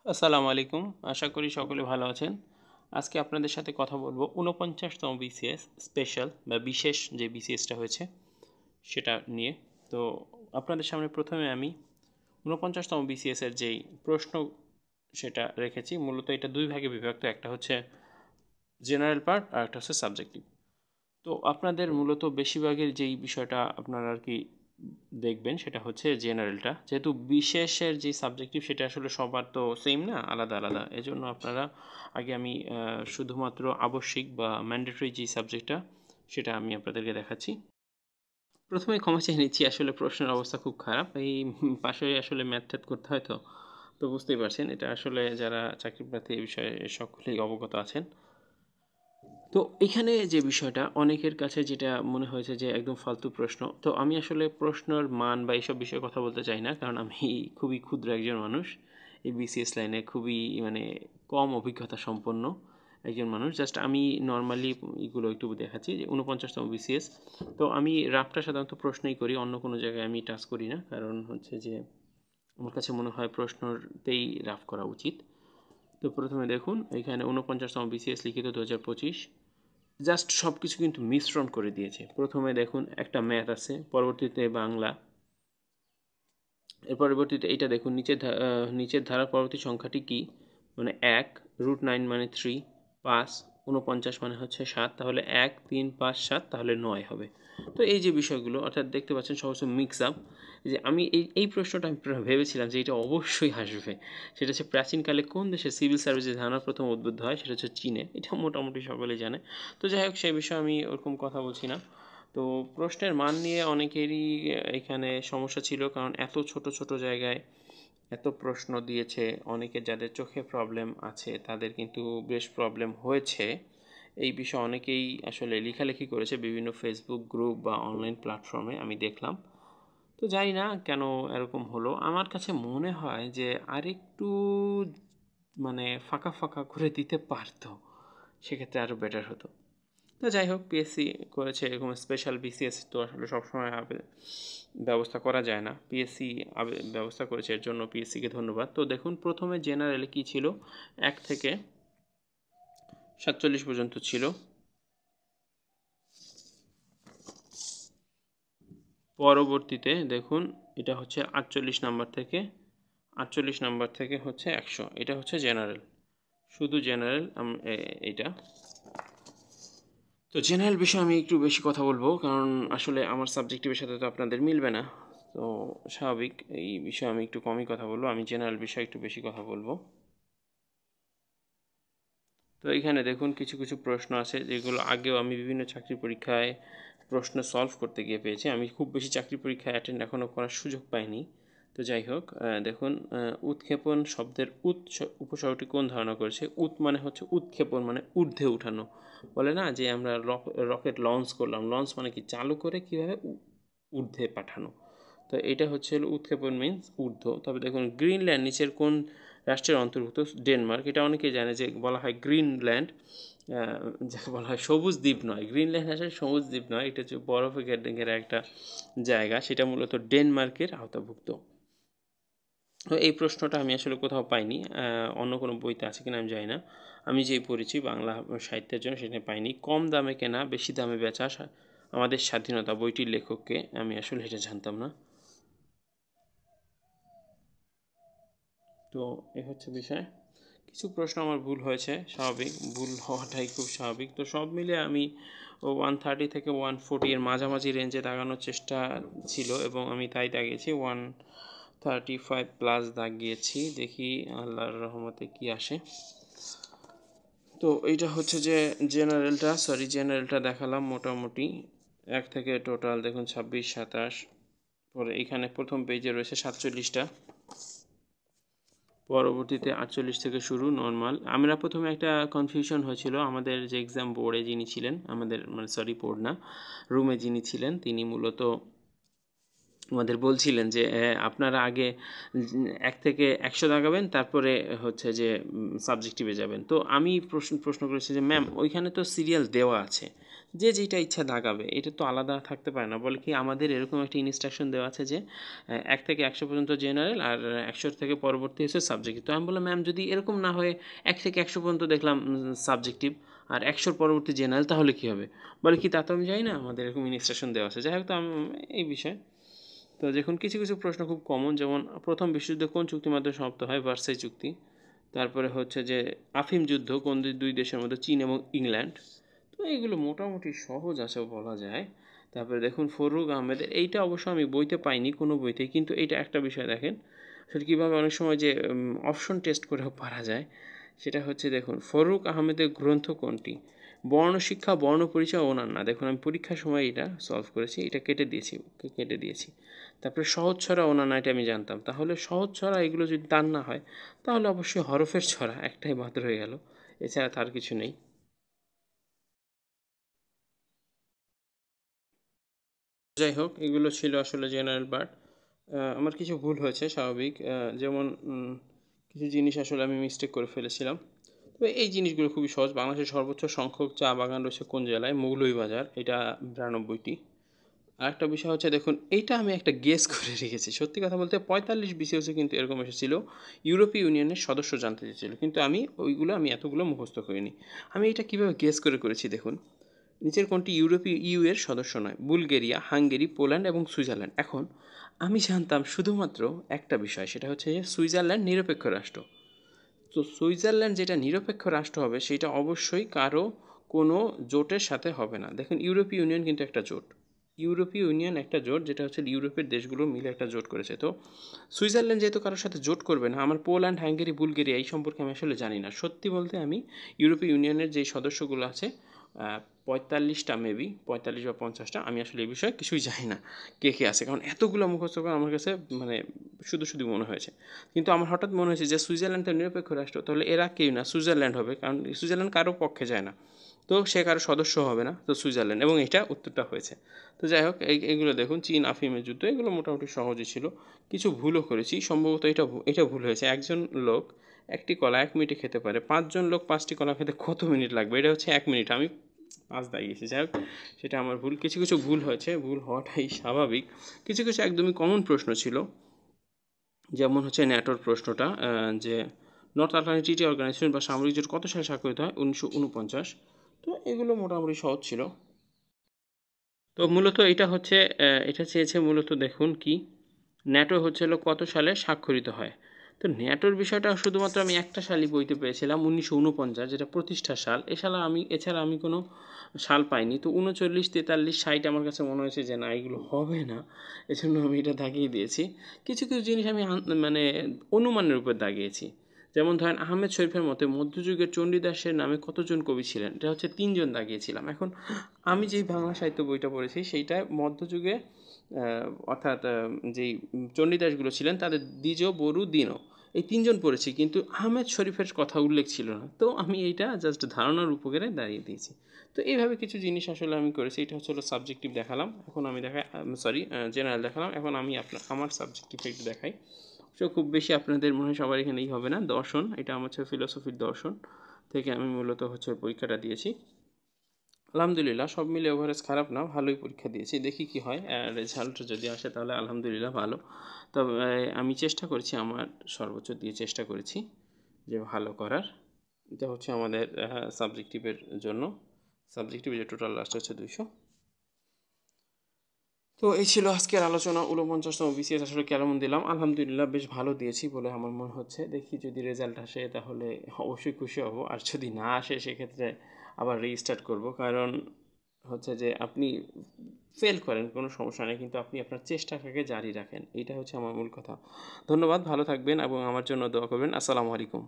আসসালামু আলাইকুম। আশা করি সকলে ভালো আছেন। আজকে আপনাদের সাথে কথা বলবো ৪৯তম বিসিএস স্পেশাল বা বিশেষ যে বিসিএসটা হয়েছে সেটা নিয়ে। তো আপনাদের সামনে প্রথমে আমি ৪৯তম বিসিএসের যেই প্রশ্ন সেটা রেখেছি। মূলত এটা দুই ভাগে বিভক্ত, একটা হচ্ছে জেনারেল পার্ট আর একটা হচ্ছে সাবজেক্টিভ। তো আপনাদের মূলত বেশিরভাগের যেই বিষয়টা আপনারা আর কি দেখবেন সেটা হচ্ছে জেনারেলটা, যেহেতু বিশেষের যে সাবজেক্টিভ সেটা আসলে সবার তো সেম না, আলাদা আলাদা। এজন্য আপনারা আগে আমি শুধুমাত্র আবশ্যিক বা ম্যান্ডেটরি যে সাবজেক্টটা সেটা আমি আপনাদেরকে দেখাচ্ছি। প্রথমে ক্ষমা চেয়ে নিচ্ছি, আসলে প্রশ্নের অবস্থা খুব খারাপ। এই পাশে আসলে ম্যাথ ট্যাথ করতে হয়, তো তো বুঝতেই পারছেন এটা আসলে যারা চাকরি প্রার্থী এই বিষয়ে সকলেই অবগত আছেন। তো এখানে যে বিষয়টা অনেকের কাছে যেটা মনে হয়েছে যে একদম ফালতু প্রশ্ন, তো আমি আসলে প্রশ্নের মান বা এইসব বিষয়ে কথা বলতে চাই না, কারণ আমি খুবই ক্ষুদ্র একজন মানুষ। এই বিসিএস লাইনে খুবই মানে কম অভিজ্ঞতা সম্পন্ন একজন মানুষ। জাস্ট আমি নর্মালি এগুলো একটু দেখাচ্ছি যে ৪৯তম বিসিএস। তো আমি রাফটা সাধারণত প্রশ্নই করি, অন্য কোনো জায়গায় আমি টাচ করি না, কারণ হচ্ছে যে আমার কাছে মনে হয় প্রশ্নতেই রাফ করা উচিত। তো প্রথমে দেখুন এখানে ৪৯তম বিসিএস লিখিত ২০২৫, জাস্ট সব কিছু কিন্তু মিশ্রণ করে দিয়েছে। প্রথমে দেখুন একটা ম্যাথ আছে, পরবর্তীতে বাংলা, এর পরবর্তীতে এইটা দেখুন নিচের ধারার পরবর্তী সংখ্যাটি কি, মানে ১, √9 মানে 3, ৫, ৪৯ মানে হচ্ছে ৭, তাহলে ১, ৩, ৫, ৭, তাহলে ৯ হবে। তো এই যে বিষয়গুলো অর্থাৎ দেখতে পাচ্ছেন সহজ মিক্স আপ। যে আমি এই প্রশ্নটা আমি ভেবেছিলাম যে এটা অবশ্যই আসবে। সেটা হচ্ছে প্রাচীনকালে কোন দেশে সিভিল সার্ভিসের ধারণা প্রথম উদ্বুদ্ধ হয়, সেটা হচ্ছে চীনে। এটা মোটামুটি সকলেই জানে। তো যাই হোক, সেই বিষয়ে আমি ওরকম কথা বলছি না। তো প্রশ্নের মান নিয়ে অনেকেরই এখানে সমস্যা ছিল, কারণ এত ছোট ছোট জায়গায় এত প্রশ্ন দিয়েছে। অনেকে যাদের চোখে প্রবলেম আছে তাদের কিন্তু বেশ প্রবলেম হয়েছে। এই বিষয়ে অনেকেই আসলে লেখালেখি করেছে বিভিন্ন ফেসবুক গ্রুপ বা অনলাইন প্ল্যাটফর্মে, আমি দেখলাম। তো জানি না কেন এরকম হলো। আমার কাছে মনে হয় যে আরেকটু মানে ফাঁকা ফাঁকা করে দিতে পারতো, সেক্ষেত্রে আরও বেটার হতো। তো যাই হোক, পিএসসি করেছে এরকম স্পেশাল বিসিএস, তো আসলে সবসময় ব্যবস্থা করা যায় না। পিএসসি ব্যবস্থা করেছে, এর জন্য পিএসসিকে ধন্যবাদ। তো দেখুন প্রথমে জেনারেলে কি ছিল, ১ থেকে ৪৭ পর্যন্ত ছিল। পরবর্তীতে দেখুন এটা হচ্ছে ৪৮ নাম্বার থেকে হচ্ছে ১০০, এটা হচ্ছে জেনারেল, শুধু জেনারেল। এইটা তো জেনারেল বিষয়ে আমি একটু বেশি কথা বলবো, কারণ আসলে আমার সাবজেক্টিভের সাথে তো আপনাদের মিলবে না। তো স্বাভাবিক, এই বিষয়ে আমি একটু কমই কথা বলবো, আমি জেনারেল বিষয়ে একটু বেশি কথা বলবো। তো এখানে দেখুন কিছু কিছু প্রশ্ন আছে যেগুলো আগেও আমি বিভিন্ন চাকরি পরীক্ষায় প্রশ্ন সলভ করতে গিয়ে পেয়েছি। আমি খুব বেশি চাকরি পরীক্ষায় অ্যাটেন্ড এখনও করার সুযোগ পাইনি। তো যাই হোক, দেখুন উৎক্ষেপণ শব্দের উপসর্গটি কোন ধারণা করেছে। মানে হচ্ছে উৎক্ষেপণ মানে ঊর্ধ্বে উঠানো। বলে না যে আমরা রকেট লঞ্চ করলাম, লঞ্চ মানে কি চালু করে কীভাবে ঊর্ধ্বে পাঠানো। তো এটা হচ্ছে হলো উৎক্ষেপণ মিন্স ঊর্ধ্ব। তবে দেখুন গ্রিনল্যান্ড নিচের কোন রাষ্ট্রের অন্তর্ভুক্ত, ডেনমার্ক। এটা অনেকেই জানে যে বলা হয় গ্রিনল্যান্ড, যাকে বলা হয় সবুজ দ্বীপ নয়। গ্রিনল্যান্ড আসলে সবুজ দ্বীপ নয়, এটা হচ্ছে বরফে ঘেরা একটা জায়গা, সেটা মূলত ডেনমার্কের আওতাভুক্ত। তো এই প্রশ্নটা আমি আসলে কোথাও পাইনি, অন্য কোনো বইতে আছে কিনা আমি জানি না। আমি যেই পড়েছি বাংলা সাহিত্যের জন্য সেটা পাইনি। কম দামে কেনা বেশি দামে বেচা আমাদের স্বাধীনতা, বইটির লেখককে, আমি আসলে এটা জানতাম না। তো এই হচ্ছে বিষয়। কিছু প্রশ্ন আমার ভুল হয়েছে, স্বাভাবিক, ভুল হওয়াটাই খুব স্বাভাবিক। তো সব মিলে আমি 130 থেকে 140 এর মাঝামাঝি রেঞ্জে দাগানোর চেষ্টা ছিল, এবং আমি তাই দাগিয়েছি। 135 প্লাস দাগিয়েছি, দেখি আল্লাহর রহমতে কি আসে। তো এইটা হচ্ছে যে জেনারেলটা দেখালাম মোটামুটি। ১ থেকে টোটাল দেখুন ২৬, ২৭, পরে এখানে প্রথম পেজে রয়েছে ৪৭টা, পরবর্তীতে ৪৮ থেকে শুরু নর্মাল। আমরা প্রথমে একটা কনফিউশন হয়েছিল, আমাদের যে এক্সাম বোর্ডে যিনি ছিলেন, আমাদের মানে বোর্ড না, রুমে যিনি ছিলেন, তিনি মূলত আমাদের বলছিলেন যে আপনারা আগে 1 থেকে 100 দাগাবেন, তারপরে হচ্ছে যে সাবজেক্টিভে যাবেন। তো আমি প্রশ্ন করেছি যে ম্যাম ওইখানে তো সিরিয়াল দেওয়া আছে, যে যেটা ইচ্ছা দাগাবে, এটা তো আলাদা থাকতে পারে না। বলে কি আমাদের এরকম একটা ইনস্ট্রাকশন দেওয়া আছে যে 1 থেকে 100 পর্যন্ত জেনারেল আর 100 থেকে পরবর্তী হচ্ছে সাবজেক্টিভ। তো আমি বললাম ম্যাম যদি এরকম না হয়ে 1 থেকে 100 পর্যন্ত দেখলাম সাবজেক্টিভ আর 100 পরবর্তী জেনারেল, তাহলে কী হবে? বলে কি তা তো আমি জানি না, আমাদের এরকম ইনস্ট্রাকশন দেওয়া আছে। যাই হোক, তো এই বিষয়ে তো দেখুন কিছু কিছু প্রশ্ন খুব কমন, যেমন প্রথম বিশ্বযুদ্ধ কোন চুক্তির মাধ্যমে সমাপ্ত হয়? ভার্সাই চুক্তি। তারপরে হচ্ছে যে আফিম যুদ্ধ কোন দুই দেশের মধ্যে? চীন এবং ইংল্যান্ড। তো এইগুলো মোটামুটি সহজ আছে বলা যায়। তারপরে দেখুন ফররুখ আহমেদের, এইটা অবশ্য আমি বইতে পাইনি কোনো বইতে, কিন্তু এইটা একটা বিষয় দেখেন আসলে কীভাবে অনেক সময় যে অপশন টেস্ট করেও পারা যায়। সেটা হচ্ছে দেখুন ফররুখ আহমেদের গ্রন্থ কোনটি? বর্ণশিক্ষা, বর্ণপরিচয়, অন্যান্য। দেখুন আমি পরীক্ষার সময় এটা সলভ করেছি, এটা কেটে দিয়েছি। তারপরে সহজ ছড়া, অন্যান্য, এটা আমি জানতাম। তাহলে সহজ ছড়া এগুলো যদি তার না হয়, তাহলে অবশ্যই হরফের ছড়া একটাই বাদ রয়ে গেল, এছাড়া তার কিছু নেই। যাই হোক, এগুলো ছিল আসলে জেনারেল পার্ট। আমার কিছু ভুল হয়েছে স্বাভাবিক, যেমন কিছু জিনিস আসলে আমি মিস্টেক করে ফেলেছিলাম। তবে এই জিনিসগুলো খুবই সহজ। বাংলাদেশের সর্বোচ্চ সংখ্যক চা বাগান রয়েছে কোন জেলায়? মৌলভীবাজার, এটা 92টি। আরেকটা বিষয় হচ্ছে দেখুন, এইটা আমি একটা গেস করে রেখেছি। সত্যি কথা বলতে 45 বিসিএসও কিন্তু এরকম এসেছিল, ইউরোপীয় ইউনিয়নের সদস্য জানতে চেয়েছিল, কিন্তু আমি এতগুলো মুখস্থ করিনি। আমি এটা কীভাবে গেস করেছি দেখুন, নিচের কোনটি ইউরোপীয় ইউ এর সদস্য নয়? বুলগেরিয়া, হাঙ্গেরি, পোল্যান্ড এবং সুইজারল্যান্ড। এখন আমি জানতাম শুধুমাত্র একটা বিষয়, সেটা হচ্ছে যে সুইজারল্যান্ড নিরপেক্ষ রাষ্ট্র। তো সুইজারল্যান্ড যেটা নিরপেক্ষ রাষ্ট্র হবে, সেটা অবশ্যই কারো কোনো জোটের সাথে হবে না। দেখুন ইউরোপীয় ইউনিয়ন কিন্তু একটা জোট, ইউরোপীয় ইউনিয়ন একটা জোট, যেটা হচ্ছে ইউরোপের দেশগুলো মিলে একটা জোট করেছে। তো সুইজারল্যান্ড যেহেতু কারোর সাথে জোট করবে না, আমার পোল্যান্ড, হাঙ্গেরি, বুলগেরিয়া এই সম্পর্কে আমি আসলে জানি না। সত্যি বলতে আমি ইউরোপীয় ইউনিয়নের যে সদস্যগুলো আছে 45টা, মেবি 45 বা 50টা, আমি আসলে এই বিষয়ে কিছুই জানি না কে কে আছে, কারণ এতগুলো মুখস্থ করে আমার কাছে মানে শুধু মনে হয়েছে। কিন্তু আমার হঠাৎ মনে হয়েছে যে সুইজারল্যান্ড তো নিরপেক্ষ রাষ্ট্র, তাহলে এরা কেউ না, সুইজারল্যান্ড হবে, কারণ সুইজারল্যান্ড কারো পক্ষে যায় না, তো সে কারো সদস্য হবে না, তো সুইজারল্যান্ড, এবং এটা উত্তরটা হয়েছে। তো যাই হোক, এইগুলো দেখুন, চীন আফিমের যুদ্ধ, এগুলো মোটামুটি সহজই ছিল। কিছু ভুলও করেছি, সম্ভবত এটা ভুল হয়েছে। একজন লোক একটি কলা 1 মিনিটে খেতে পারে, 5 জন লোক 5টি কলা খেতে কত মিনিট লাগবে? এটা হচ্ছে 1 মিনিট, আমি 5 দাগিয়েছি। যাই হোক, সেটা আমার ভুল। কিছু কিছু ভুল হয়েছে, ভুল হওয়াটাই স্বাভাবিক। কিছু কিছু একদমই কমন প্রশ্ন ছিল, যেমন হচ্ছে ন্যাটোর প্রশ্নটা, যে নর্থ আটলান্টিক ট্রিটি অর্গানাইজেশন বা সামরিক জোট কত সালে স্বাক্ষরিত হয়? 1949। তো এগুলো মোটামুটি সহজ ছিল। তো মূলত এটা চেয়েছে মূলত, দেখুন কি, ন্যাটো কত সালে স্বাক্ষরিত হয়। তো ন্যাটোর বিষয়টা শুধুমাত্র আমি একটা সালই বইতে পেয়েছিলাম, 1949, যেটা প্রতিষ্ঠার সাল। এছাড়া আমি কোনো সাল পাইনি। তো 39, 43, 60 আমার কাছে মনে হয়েছে যে না, এগুলো হবে না, এজন্য আমি এটা দাগিয়ে দিয়েছি। কিছু কিছু জিনিস আমি মানে অনুমানের উপর দাগিয়েছি। যেমন ধরেন আহমেদ শরীফের মতে মধ্যযুগের চণ্ডীদাসের নামে কতজন কবি ছিলেন? এটা হচ্ছে 3 জন দাগিয়েছিলাম। এখন আমি যেই বাংলা সাহিত্য বইটা পড়েছি, সেইটায় মধ্যযুগে অর্থাৎ যেই চণ্ডীদাসগুলো ছিলেন তাদের দ্বিজ, বরু, দীন, এই 3 জন পড়েছি, কিন্তু আহমেদ শরীফের কথা উল্লেখ ছিল না। তো আমি এইটা জাস্ট ধারণার উপকারে দাঁড়িয়ে দিয়েছি। তো এইভাবে কিছু জিনিস আসলে আমি করেছি। এটা হলো সাবজেক্টিভ দেখালাম, এখন আমি জেনারেল দেখালাম। এখন আমি আমার সাবজেক্টিভ একটু দেখাই। খুব বেশি আপনাদের মনে হয় সবার এখানেই হবে না। দর্শন, এটা আমার ফিলোসফির দর্শন থেকে আমি মূলত পরীক্ষাটা দিয়েছি। আলহামদুলিল্লাহ, সব মিলে ওভারেজ খারাপ না, ভালোই পরীক্ষা দিয়েছি। দেখি কি হয়, রেজাল্ট যদি আসে তাহলে আলহামদুলিল্লাহ ভালো। তবে আমি চেষ্টা করেছি, আমার সর্বোচ্চ দিয়ে চেষ্টা করেছি যে ভালো করার। এটা হচ্ছে আমাদের সাবজেক্টিভের জন্য। সাবজেক্টিভে যে টোটাল লাস্ট হচ্ছে 200। তো এই ছিল আজকের আলোচনা। 49তম বিসিএস আসলে কেমন দিলাম? আলহামদুলিল্লাহ বেশ ভালো দিয়েছি বলে আমার মনে হচ্ছে। দেখি যদি রেজাল্ট আসে তাহলে অবশ্যই খুশি হব, আর যদি না আসে সেক্ষেত্রে আবার রিস্টার্ট করব। কারণ হচ্ছে যে আপনি ফেল করেন কোনো সমস্যা নেই, কিন্তু আপনি আপনার চেষ্টাটাকে জারি রাখেন, এইটা হচ্ছে আমার মূল কথা। ধন্যবাদ, ভালো থাকবেন এবং আমার জন্য দোয়া করবেন। আসসালামু আলাইকুম।